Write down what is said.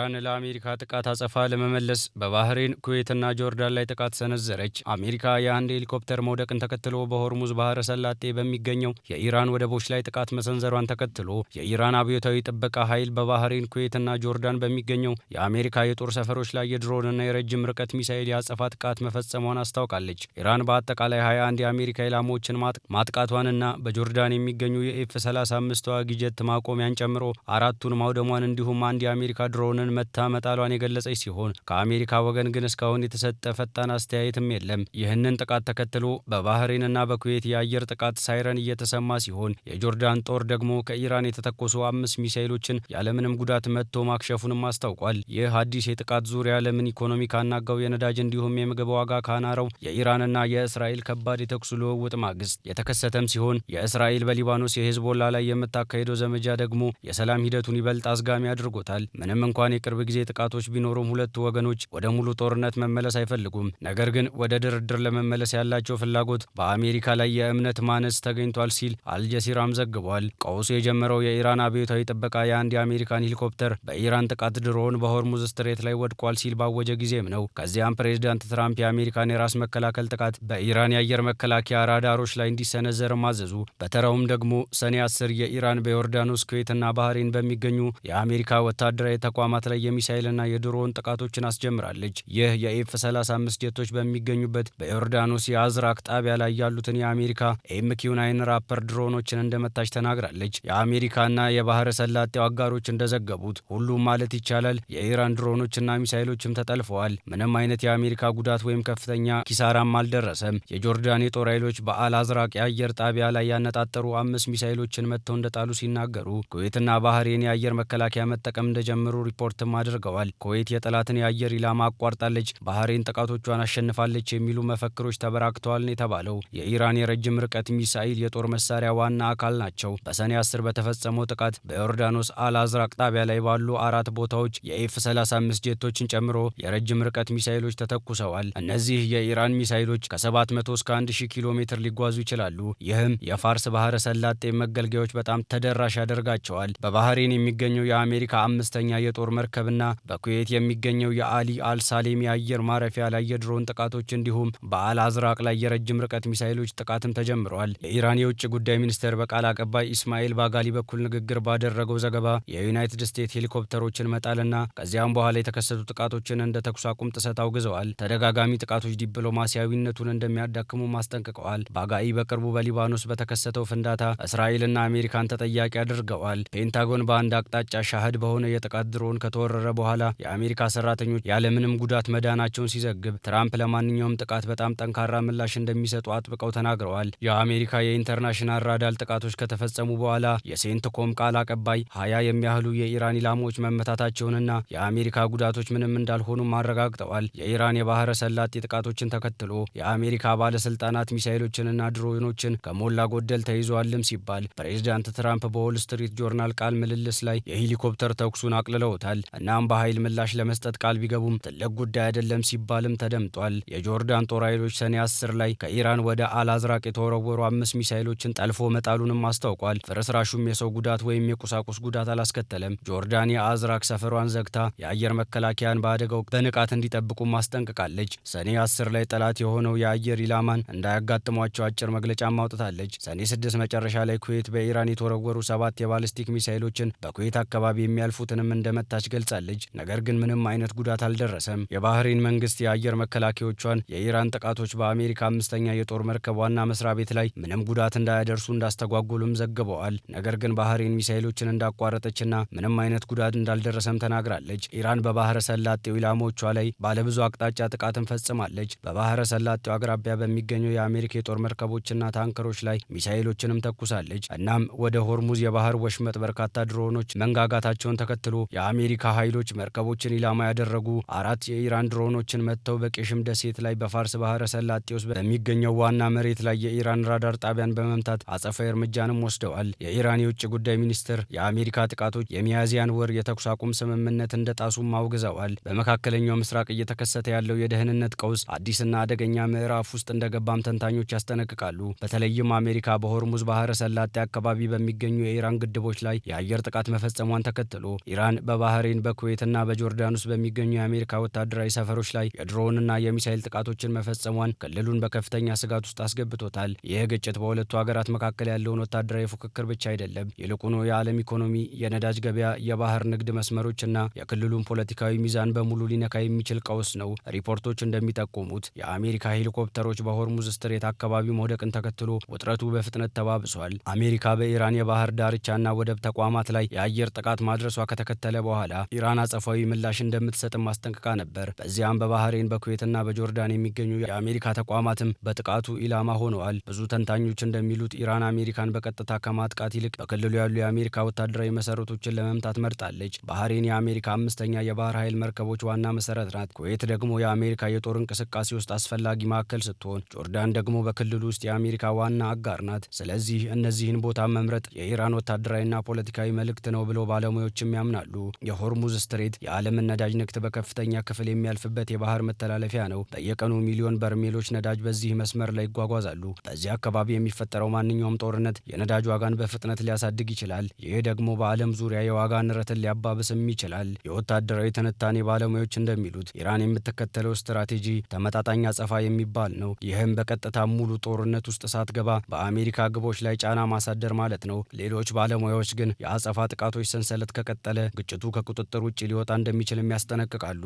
ኢራን ለአሜሪካ ጥቃት አጸፋ ለመመለስ በባህሬን ኩዌትና ጆርዳን ላይ ጥቃት ሰነዘረች። አሜሪካ የአንድ ሄሊኮፕተር መውደቅን ተከትሎ በሆርሙዝ ባህረ ሰላጤ በሚገኘው የኢራን ወደቦች ላይ ጥቃት መሰንዘሯን ተከትሎ የኢራን አብዮታዊ ጥበቃ ኃይል በባህሬን ኩዌትና ጆርዳን በሚገኘው የአሜሪካ የጦር ሰፈሮች ላይ የድሮንና የረጅም ርቀት ሚሳኤል ያጸፋ ጥቃት መፈጸሟን አስታውቃለች። ኢራን በአጠቃላይ 21 የአሜሪካ ኢላማዎችን ማጥቃቷንና በጆርዳን የሚገኙ የኤፍ-35 ተዋጊ ጀት ማቆሚያን ጨምሮ አራቱን ማውደሟን እንዲሁም አንድ የአሜሪካ ድሮንን መታ መጣሏን የገለጸች ሲሆን ከአሜሪካ ወገን ግን እስካሁን የተሰጠ ፈጣን አስተያየትም የለም። ይህንን ጥቃት ተከትሎ በባህሬንና በኩዌት የአየር ጥቃት ሳይረን እየተሰማ ሲሆን የጆርዳን ጦር ደግሞ ከኢራን የተተኮሱ 5 ሚሳኤሎችን ያለምንም ጉዳት መጥቶ ማክሸፉንም አስታውቋል። ይህ አዲስ የጥቃት ዙሪያ ዓለምን ኢኮኖሚ ካናጋው የነዳጅ እንዲሁም የምግብ ዋጋ ካናረው የኢራንና የእስራኤል ከባድ የተኩስ ልውውጥ ማግስት የተከሰተም ሲሆን የእስራኤል በሊባኖስ የሄዝቦላ ላይ የምታካሄደው ዘመቻ ደግሞ የሰላም ሂደቱን ይበልጥ አዝጋሚ አድርጎታል። ምንም እንኳን የቅርብ ጊዜ ጥቃቶች ቢኖሩም ሁለቱ ወገኖች ወደ ሙሉ ጦርነት መመለስ አይፈልጉም። ነገር ግን ወደ ድርድር ለመመለስ ያላቸው ፍላጎት በአሜሪካ ላይ የእምነት ማነስ ተገኝቷል ሲል አልጀሲራም ዘግቧል። ቀውሱ የጀመረው የኢራን አብዮታዊ ጥበቃ የአንድ የአሜሪካን ሄሊኮፕተር በኢራን ጥቃት ድሮን በሆርሙዝ ስትሬት ላይ ወድቋል ሲል ባወጀ ጊዜም ነው። ከዚያም ፕሬዚዳንት ትራምፕ የአሜሪካን የራስ መከላከል ጥቃት በኢራን የአየር መከላከያ ራዳሮች ላይ እንዲሰነዘር ማዘዙ። በተራውም ደግሞ ሰኔ 10 የኢራን በዮርዳኖስ ኩዌትና ባህሬን በሚገኙ የአሜሪካ ወታደራዊ ተቋማት ላይ የሚሳኤልና የድሮን ጥቃቶችን አስጀምራለች። ይህ የኤፍ-35 ጀቶች በሚገኙበት በዮርዳኖስ የአዝራክ ጣቢያ ላይ ያሉትን የአሜሪካ ኤምኪው9 ራፐር ድሮኖችን እንደመታች ተናግራለች። የአሜሪካና የባህረ ሰላጤው አጋሮች እንደዘገቡት ሁሉም ማለት ይቻላል የኢራን ድሮኖችና ሚሳኤሎችም ተጠልፈዋል። ምንም አይነት የአሜሪካ ጉዳት ወይም ከፍተኛ ኪሳራም አልደረሰም። የጆርዳን የጦር ኃይሎች በአልአዝራቅ የአየር ጣቢያ ላይ ያነጣጠሩ 5 ሚሳኤሎችን መጥተው እንደጣሉ ሲናገሩ ኩዌትና ባህሬን የአየር መከላከያ መጠቀም እንደጀመሩ ሪፖርትም አድርገዋል። ኩዌት የጠላትን የአየር ኢላማ አቋርጣለች፣ ባህሬን ጥቃቶቿን አሸንፋለች የሚሉ መፈክሮች ተበራክተዋል ነው የተባለው። የኢራን የረጅም ርቀት ሚሳኤል የጦር መሳሪያ ዋና አካል ናቸው። በሰኔ 10 በተፈጸመው ጥቃት በዮርዳኖስ አልአዝራቅ ጣቢያ ላይ ባሉ 4 ቦታዎች የኤፍ-35 ጀቶችን ጨምሮ የረጅም ርቀት ሚሳኤሎች ተተኩሰዋል። እነዚህ የኢራን ሚሳኤሎች ከ700 እስከ 1000 ኪሎ ሜትር ሊጓዙ ይችላሉ። ይህም የፋርስ ባህረ ሰላጤ መገልገያዎች በጣም ተደራሽ ያደርጋቸዋል። በባህሬን የሚገኘው የአሜሪካ 5ኛ የጦር መርከብና በኩዌት የሚገኘው የአሊ አልሳሌም የአየር ማረፊያ ላይ የድሮን ጥቃቶች እንዲሁም በአልአዝራቅ ላይ የረጅም ርቀት ሚሳኤሎች ጥቃትም ተጀምረዋል። የኢራን የውጭ ጉዳይ ሚኒስቴር በቃል አቀባይ ኢስማኤል ባጋሊ በኩል ንግግር ባደረገው ዘገባ የዩናይትድ ስቴትስ ሄሊኮፕተሮችን መጣልና ከዚያም በኋላ የተከሰቱ ጥቃቶችን እንደ ተኩስ አቁም ጥሰት አውግዘዋል። ተደጋጋሚ ጥቃቶች ዲፕሎማሲያዊነቱን እንደሚያዳክሙ ማስጠንቅቀዋል። ባጋኢ በቅርቡ በሊባኖስ በተከሰተው ፍንዳታ እስራኤልና አሜሪካን ተጠያቂ አድርገዋል። ፔንታጎን በአንድ አቅጣጫ ሻህድ በሆነ የጥቃት ድሮን ከተወረረ በኋላ የአሜሪካ ሰራተኞች ያለምንም ጉዳት መዳናቸውን ሲዘግብ ትራምፕ ለማንኛውም ጥቃት በጣም ጠንካራ ምላሽ እንደሚሰጡ አጥብቀው ተናግረዋል። የአሜሪካ የኢንተርናሽናል ራዳር ጥቃቶች ከተፈጸሙ በኋላ የሴንትኮም ቃል አቀባይ 20 የሚያህሉ የኢራን ኢላማዎች መመታታቸውንና የአሜሪካ ጉዳቶች ምንም እንዳልሆኑም አረጋግጠዋል። የኢራን የባህረ ሰላጤ ጥቃቶችን ተከትሎ የአሜሪካ ባለስልጣናት ሚሳኤሎችንና ድሮኖችን ከሞላ ጎደል ተይዘዋልም ሲባል ፕሬዚዳንት ትራምፕ በዎል ስትሪት ጆርናል ቃል ምልልስ ላይ የሄሊኮፕተር ተኩሱን አቅልለውታል። እናም በኃይል ምላሽ ለመስጠት ቃል ቢገቡም ትልቅ ጉዳይ አይደለም ሲባልም ተደምጧል። የጆርዳን ጦር ኃይሎች ሰኔ 10 ላይ ከኢራን ወደ አልአዝራቅ የተወረወሩ 5 ሚሳኤሎችን ጠልፎ መጣሉንም አስታውቋል። ፍርስራሹም የሰው ጉዳት ወይም የቁሳቁስ ጉዳት አላስከተለም። ጆርዳን የአዝራቅ ሰፈሯን ዘግታ የአየር መከላከያን በአደጋው በንቃት እንዲጠብቁ ማስጠንቅቃለች። ሰኔ 10 ላይ ጠላት የሆነው የአየር ኢላማን እንዳያጋጥሟቸው አጭር መግለጫም አውጥታለች። ሰኔ 6 መጨረሻ ላይ ኩዌት በኢራን የተወረወሩ 7 የባሊስቲክ ሚሳኤሎችን በኩዌት አካባቢ የሚያልፉትንም እንደመታች ገልጻለች። ነገር ግን ምንም አይነት ጉዳት አልደረሰም። የባህሬን መንግስት የአየር መከላከያዎቿን የኢራን ጥቃቶች በአሜሪካ 5ኛ የጦር መርከብ ዋና መስሪያ ቤት ላይ ምንም ጉዳት እንዳያደርሱ እንዳስተጓጎሉም ዘግበዋል። ነገር ግን ባህሬን ሚሳኤሎችን እንዳቋረጠችና ምንም አይነት ጉዳት እንዳልደረሰም ተናግራለች። ኢራን በባህረ ሰላጤው ኢላማዎቿ ላይ ባለብዙ አቅጣጫ ጥቃትን ፈጽማለች። በባህረ ሰላጤው አቅራቢያ በሚገኘው የአሜሪካ የጦር መርከቦችና ታንከሮች ላይ ሚሳኤሎችንም ተኩሳለች። እናም ወደ ሆርሙዝ የባህር ወሽመጥ በርካታ ድሮኖች መንጋጋታቸውን ተከትሎ የአሜሪካ ኃይሎች መርከቦችን ኢላማ ያደረጉ 4 የኢራን ድሮኖችን መጥተው በቄሽም ደሴት ላይ በፋርስ ባህረ ሰላጤ ውስጥ በሚገኘው ዋና መሬት ላይ የኢራን ራዳር ጣቢያን በመምታት አጸፋዊ እርምጃንም ወስደዋል። የኢራን የውጭ ጉዳይ ሚኒስትር የአሜሪካ ጥቃቶች የሚያዝያን ወር የተኩስ አቁም ስምምነት እንደጣሱም አውግዘዋል። በመካከለኛው ምስራቅ እየተከሰተ ያለው የደህንነት ቀውስ አዲስና አደገኛ ምዕራፍ ውስጥ እንደገባም ተንታኞች ያስጠነቅቃሉ። በተለይም አሜሪካ በሆርሙዝ ባህረ ሰላጤ አካባቢ በሚገኙ የኢራን ግድቦች ላይ የአየር ጥቃት መፈጸሟን ተከትሎ ኢራን በባህሬን በባህሬን በኩዌትና በጆርዳን ውስጥ በሚገኙ የአሜሪካ ወታደራዊ ሰፈሮች ላይ የድሮንና የሚሳይል ጥቃቶችን መፈጸሟን ክልሉን በከፍተኛ ስጋት ውስጥ አስገብቶታል። ይህ ግጭት በሁለቱ ሀገራት መካከል ያለውን ወታደራዊ ፉክክር ብቻ አይደለም፣ ይልቁኑ የዓለም ኢኮኖሚ፣ የነዳጅ ገበያ፣ የባህር ንግድ መስመሮችና የክልሉን ፖለቲካዊ ሚዛን በሙሉ ሊነካ የሚችል ቀውስ ነው። ሪፖርቶች እንደሚጠቁሙት የአሜሪካ ሄሊኮፕተሮች በሆርሙዝ ስትሬት አካባቢ መውደቅን ተከትሎ ውጥረቱ በፍጥነት ተባብሷል። አሜሪካ በኢራን የባህር ዳርቻና ወደብ ተቋማት ላይ የአየር ጥቃት ማድረሷ ከተከተለ በኋላ ኢራን አጸፋዊ ምላሽ እንደምትሰጥም ማስጠንቀቃ ነበር። በዚያም በባህሬን በኩዌትና በጆርዳን የሚገኙ የአሜሪካ ተቋማትም በጥቃቱ ኢላማ ሆነዋል። ብዙ ተንታኞች እንደሚሉት ኢራን አሜሪካን በቀጥታ ከማጥቃት ይልቅ በክልሉ ያሉ የአሜሪካ ወታደራዊ መሰረቶችን ለመምታት መርጣለች። ባህሬን የአሜሪካ አምስተኛ የባህር ኃይል መርከቦች ዋና መሰረት ናት። ኩዌት ደግሞ የአሜሪካ የጦር እንቅስቃሴ ውስጥ አስፈላጊ ማዕከል ስትሆን፣ ጆርዳን ደግሞ በክልሉ ውስጥ የአሜሪካ ዋና አጋር ናት። ስለዚህ እነዚህን ቦታ መምረጥ የኢራን ወታደራዊና ፖለቲካዊ መልእክት ነው ብለው ባለሙያዎችም ያምናሉ። የሆርሙዝ ስትሬት የዓለምን ነዳጅ ንግድ በከፍተኛ ክፍል የሚያልፍበት የባህር መተላለፊያ ነው። በየቀኑ ሚሊዮን በርሜሎች ነዳጅ በዚህ መስመር ላይ ይጓጓዛሉ። በዚህ አካባቢ የሚፈጠረው ማንኛውም ጦርነት የነዳጅ ዋጋን በፍጥነት ሊያሳድግ ይችላል። ይህ ደግሞ በዓለም ዙሪያ የዋጋ ንረትን ሊያባብስም ይችላል። የወታደራዊ ትንታኔ ባለሙያዎች እንደሚሉት ኢራን የምትከተለው ስትራቴጂ ተመጣጣኝ አጸፋ የሚባል ነው። ይህም በቀጥታ ሙሉ ጦርነት ውስጥ ሳትገባ በአሜሪካ ግቦች ላይ ጫና ማሳደር ማለት ነው። ሌሎች ባለሙያዎች ግን የአጸፋ ጥቃቶች ሰንሰለት ከቀጠለ ግጭቱ ከቁጥጥር ውጭ ሊወጣ እንደሚችልም ያስጠነቅቃሉ።